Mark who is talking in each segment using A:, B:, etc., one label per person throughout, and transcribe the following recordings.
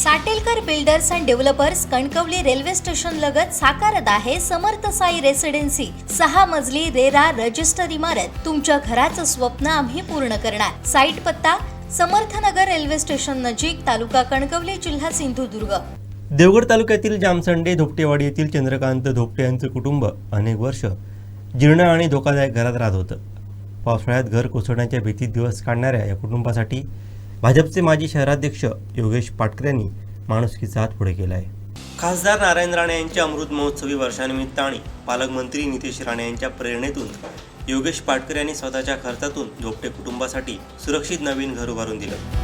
A: Satelkar builders and developers Kankavli railway station लगत साकारत आहे समर्थ साई रेसिडेन्सी 6 मजली रेरा रजिस्टर इमारत। तुमच्या घराचं स्वप्न आम्ही पूर्ण करणार। साईट पत्ता समर्थनगर रेल्वे स्टेशन नजीक, तालुका कणकवली, जिल्हा सिंधुदुर्ग।
B: देवगड तालुक्यातील जामसंडे धोपटेवाडी येथील चंद्रकांत धोपटे यांचं कुटुंब अनेक वर्ष जीर्ण आणि धोकादायक घरात राहत होतं। पावसाळ्यात घर कोसळण्याच्या भीतीत दिवस काढणाऱ्या या कुटुंबासाठी भाजपचे माजी शहराध्यक्ष योगेश पाटकर यांनी माणुसकीचा हात पुढे केला आहे। खासदार नारायण राणे यांच्या अमृत महोत्सवी वर्षानिमित्त आणि पालकमंत्री नितेश राणे यांच्या प्रेरणेतून योगेश पाटकर यांनी स्वतःच्या खर्चातून धोपटे कुटुंबासाठी सुरक्षित नवीन घर उभारून दिलं।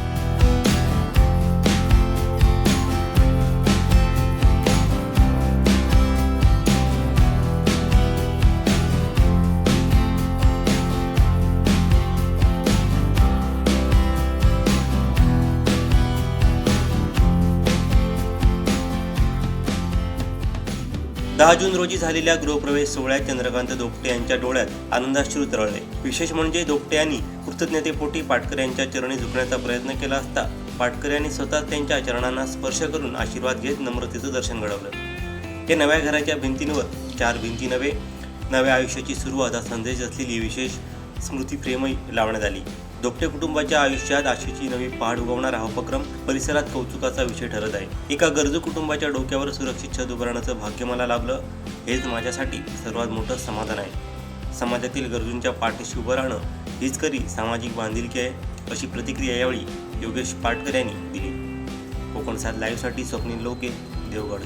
B: जून रोजी झालेल्या गृहप्रवेश सोहळ्यात चंद्रकांत धोपटे यांच्या डोळ्यात आनंदाश्रू तरळले। विशेष म्हणजे धोपटे यांनी कृतज्ञतेपोटी पाटकर यांच्या चरणी झुकण्याचा प्रयत्न केला असता पाटकर यांनी स्वतः त्यांच्या चरणांना स्पर्श करून आशीर्वाद घेत नम्रतेचं दर्शन घडवलं। या नव्या घराच्या भिंतींवर 4 भिंती नव्या आयुष्याची सुरुवात हा संदेश असलेली विशेष स्मृतिफ्रेमही लावण्यात आली। धोपटे कुटुंबाच्या आयुष्यात आशेची नवी पहाड उगवणारा हा उपक्रम परिसरात कौतुकाचा विषय ठरत आहे। एका गरजू कुटुंबाच्या डोक्यावर सुरक्षित छत उभारण्याचं भाग्य मला लाभलं, हेच माझ्यासाठी सर्वात मोठं समाधान आहे। समाजातील गरजूंच्या पाठीशी उभं राहणं हीच खरी सामाजिक बांधिलकी आहे, अशी प्रतिक्रिया यावेळी योगेश पाटकर यांनी दिली। कोकणसात लाईव्हसाठी स्वप्नील लोके, देवगड।